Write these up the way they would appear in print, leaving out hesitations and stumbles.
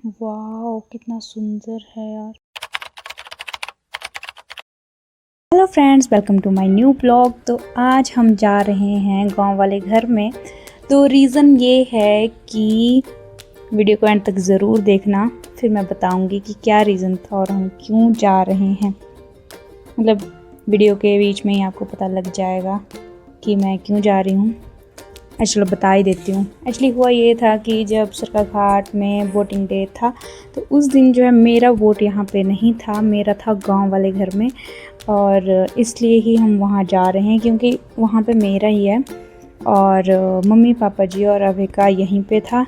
वाह कितना सुंदर है यार। Hello friends, welcome to my new blog. तो आज हम जा रहे हैं गांव वाले घर में। तो रीज़न ये है कि वीडियो को एंड तक ज़रूर देखना, फिर मैं बताऊंगी कि क्या रीज़न था और हम क्यों जा रहे हैं। मतलब वीडियो के बीच में ही आपको पता लग जाएगा कि मैं क्यों जा रही हूँ। चलो बता ही देती हूँ। एक्चुअली हुआ ये था कि जब सरका घाट में वोटिंग डे था तो उस दिन जो है मेरा वोट यहाँ पे नहीं था, मेरा था गांव वाले घर में। और इसलिए ही हम वहाँ जा रहे हैं क्योंकि वहाँ पे मेरा ही है और मम्मी पापा जी और अभिका यहीं पे था।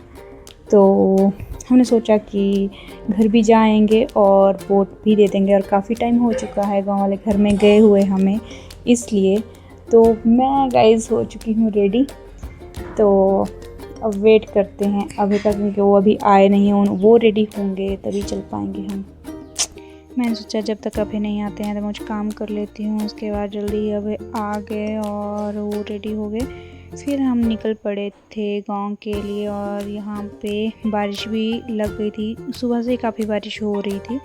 तो हमने सोचा कि घर भी जाएंगे और वोट भी दे देंगे। और काफ़ी टाइम हो चुका है गांव वाले घर में गए हुए हमें, इसलिए। तो मैं गाइस हो चुकी हूँ रेडी। तो अब वेट करते हैं अभी तक, क्योंकि वो अभी आए नहीं हैं। वो रेडी होंगे तभी चल पाएंगे हम। मैंने सोचा जब तक अभी नहीं आते हैं तो मुझे काम कर लेती हूँ, उसके बाद जल्दी अभी आ गए और वो रेडी हो गए। फिर हम निकल पड़े थे गांव के लिए। और यहाँ पे बारिश भी लग गई थी, सुबह से काफ़ी बारिश हो रही थी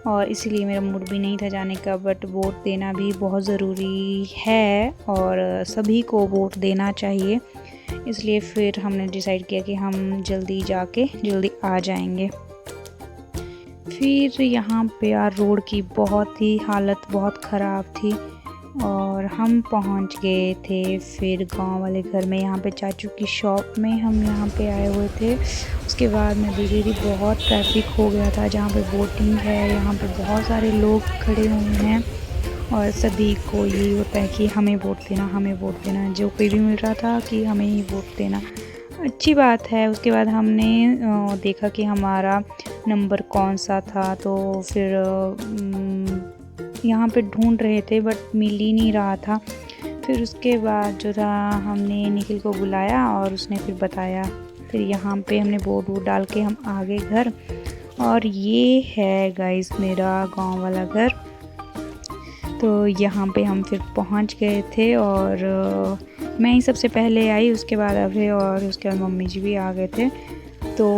और इसीलिए मेरा मूड भी नहीं था जाने का। बट वोट देना भी बहुत ज़रूरी है और सभी को वोट देना चाहिए, इसलिए फिर हमने डिसाइड किया कि हम जल्दी जाके जल्दी आ जाएंगे। फिर यहाँ पे यार रोड की बहुत ही हालत बहुत ख़राब थी और हम पहुँच गए थे फिर गांव वाले घर में। यहाँ पे चाचू की शॉप में हम यहाँ पे आए हुए थे। उसके बाद मैं देख रही थी बहुत ट्रैफिक हो गया था जहाँ पे वोटिंग है। यहाँ पे बहुत सारे लोग खड़े हुए हैं और सभी को यही होता है कि हमें वोट देना, हमें वोट देना। जो कोई भी मिल रहा था कि हमें ही वोट देना, अच्छी बात है। उसके बाद हमने देखा कि हमारा नंबर कौन सा था, तो फिर यहाँ पे ढूंढ रहे थे बट मिल ही नहीं रहा था। फिर उसके बाद जो था हमने निखिल को बुलाया और उसने फिर बताया। फिर यहाँ पे हमने वोट डाल के हम आ गए घर। और ये है गाइस मेरा गांव वाला घर। तो यहाँ पे हम फिर पहुँच गए थे और मैं ही सबसे पहले आई, उसके बाद अभय और उसके बाद मम्मी जी भी आ गए थे। तो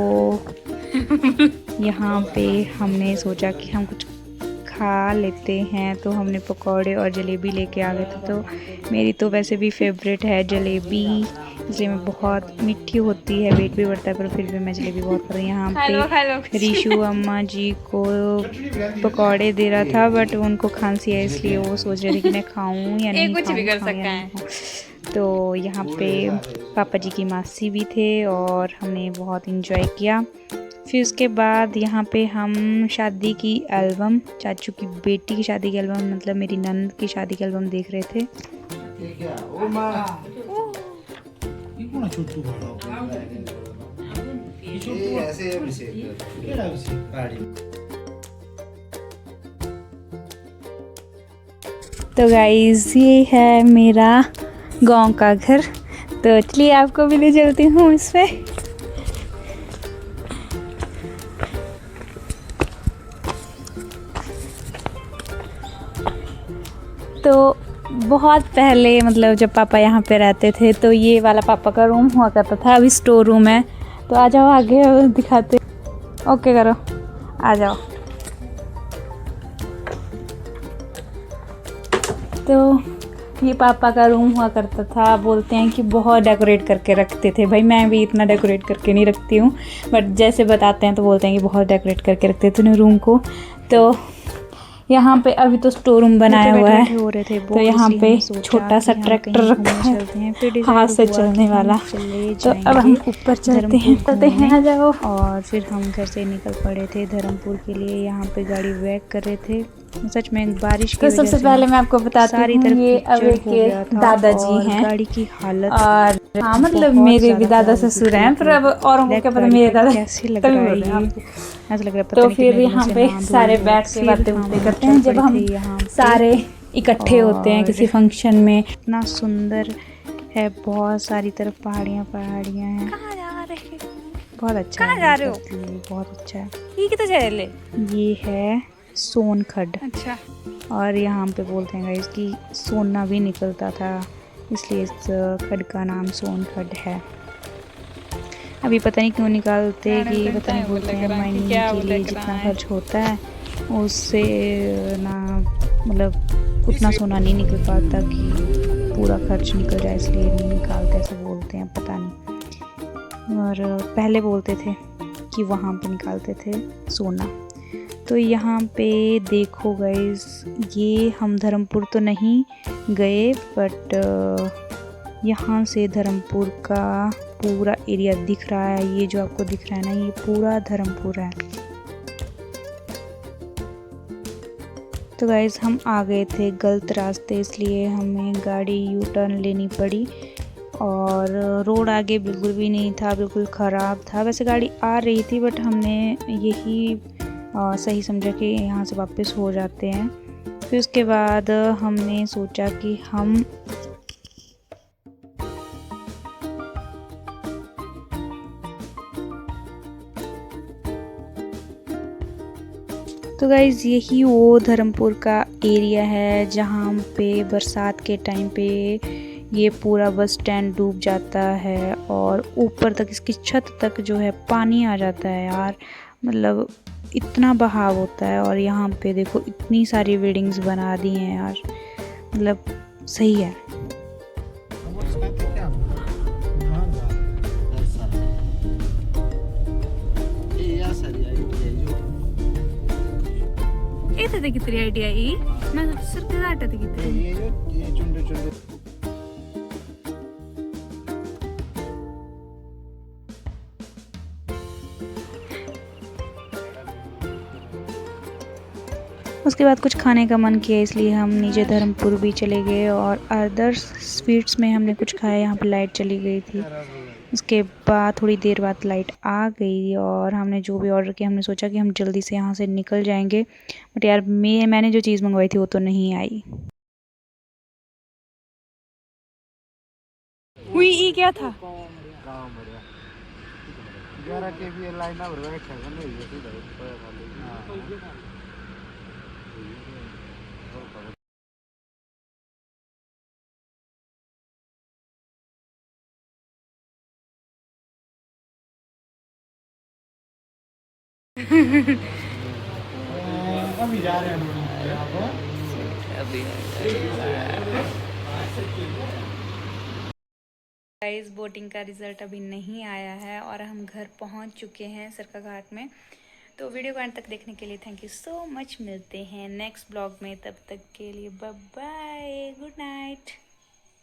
यहाँ पे हमने सोचा कि हम कुछ खा लेते हैं, तो हमने पकौड़े और जलेबी लेके आ गए थे। तो मेरी तो वैसे भी फेवरेट है जलेबी, इसलिए मैं बहुत मीठी होती है, वेट भी बढ़ता है, पर फिर भी मैं जलेबी बहुत खाती हूँ। यहाँ पे रीशु अम्मा जी को पकौड़े दे रहा था बट उनको खांसी है, इसलिए वो सोच रहे थे कि मैं खाऊं या नहीं कुछ भी कर खाऊं सकता है। तो यहाँ पे पापा जी की मासी भी थे और हमने बहुत इंजॉय किया। फिर उसके बाद यहाँ पे हम शादी की एल्बम, चाचू की बेटी की शादी की एल्बम, मतलब मेरी नंद की शादी की एल्बम देख रहे थे। तो गाइस ये है मेरा गांव का घर। तो चलिए आपको भी ले चलती हूँ इसमें। तो बहुत पहले, मतलब जब पापा यहाँ पे रहते थे तो ये वाला पापा का रूम हुआ करता था, अभी स्टोर रूम है। तो आ जाओ आगे दिखाते। ओके करो, आ जाओ। तो ये पापा का रूम हुआ करता था। बोलते हैं कि बहुत डेकोरेट करके रखते थे। भाई मैं भी इतना डेकोरेट करके नहीं रखती हूँ, बट जैसे बताते हैं तो बोलते हैं कि बहुत डेकोरेट करके रखते थे रूम को। तो यहाँ पे अभी तो स्टोर रूम बनाया हुआ है। हो रहे थे तो यहाँ पे छोटा सा ट्रैक्टर रखा है, हाथ से चलने वाला। तो अब हम ऊपर चलते हैं, आ जाओ। और फिर हम घर से निकल पड़े थे धर्मपुर के लिए। यहाँ पे गाड़ी वेट कर रहे थे। सच में बारिश की तो सबसे पहले मैं आपको बताती हूँ, ये अभी के दादाजी हैं। गाड़ी की हालत और हाँ, मतलब मेरे भी दादा ससुर हैं, पर अब औरों को क्या पता मेरे दादा कैसे लग रहा है ये, ऐसा लग रहा है पता तो नहीं फिर यहाँ पे सारे बैठ के बातें करते हैं जब हम सारे इकट्ठे होते हैं किसी फंक्शन में। इतना सुंदर है, बहुत सारी तरफ पहाड़ियाँ पहाड़ियाँ हैं। कहाँ जा रहे हैं? बहुत अच्छा कहाँ जा रहे हो? बहुत अच्छा है। ये किधर जा रहे? ये है सोनखड। अच्छा। और यहाँ पे बोलते हैं गाइस कि सोना भी निकलता था, इसलिए इस खड का नाम सोनखड है। अभी पता नहीं क्यों निकालते कि पता नहीं बोलते हैं माइनिंग के लिए जितना खर्च होता है उससे ना मतलब उतना सोना नहीं निकल पाता कि पूरा खर्च निकल जाए, इसलिए नहीं निकालते ऐसे बोलते हैं, पता नहीं। और पहले बोलते थे कि वहाँ पे निकालते थे सोना। तो यहाँ पे देखो गाइस, ये हम धर्मपुर तो नहीं गए बट यहाँ से धर्मपुर का पूरा एरिया दिख रहा है। ये जो आपको दिख रहा है ना, ये पूरा धर्मपुर है। तो गाइस हम आ गए थे गलत रास्ते, इसलिए हमें गाड़ी यू टर्न लेनी पड़ी। और रोड आगे बिल्कुल भी नहीं था, बिल्कुल ख़राब था। वैसे गाड़ी आ रही थी बट हमने यही सही समझा कि यहाँ से वापस हो जाते हैं। फिर उसके बाद हमने सोचा कि हम तो गाइज़ यही वो धर्मपुर का एरिया है जहाँ पे बरसात के टाइम पे ये पूरा बस स्टैंड डूब जाता है और ऊपर तक इसकी छत तक जो है पानी आ जाता है यार। मतलब इतना बहाव होता है। और यहाँ पे देखो इतनी सारी बिल्डिंग्स बना दी हैं यार, मतलब सही है। इथे कितनी आइडिया ही मैं सिर्फ आटत कितनी ये चुंडे चुंडे उसके बाद कुछ खाने का मन किया, इसलिए हम नीचे धर्मपुर भी चले गए और अदर्स स्वीट्स में हमने कुछ खाया। यहाँ पे लाइट चली गई थी, उसके बाद थोड़ी देर बाद लाइट आ गई और हमने जो भी ऑर्डर किया, हमने सोचा कि हम जल्दी से यहाँ से निकल जाएंगे। बट यार मैंने जो चीज़ मंगवाई थी वो तो नहीं आई। हुई ई क्या था? अभी जा रहे हैं गाइस बोटिंग का रिजल्ट अभी नहीं आया है और हम घर पहुंच चुके हैं सरका घाट में। तो वीडियो को अंत तक देखने के लिए थैंक यू सो मच। मिलते हैं नेक्स्ट ब्लॉग में, तब तक के लिए बाय बाय, गुड नाइट।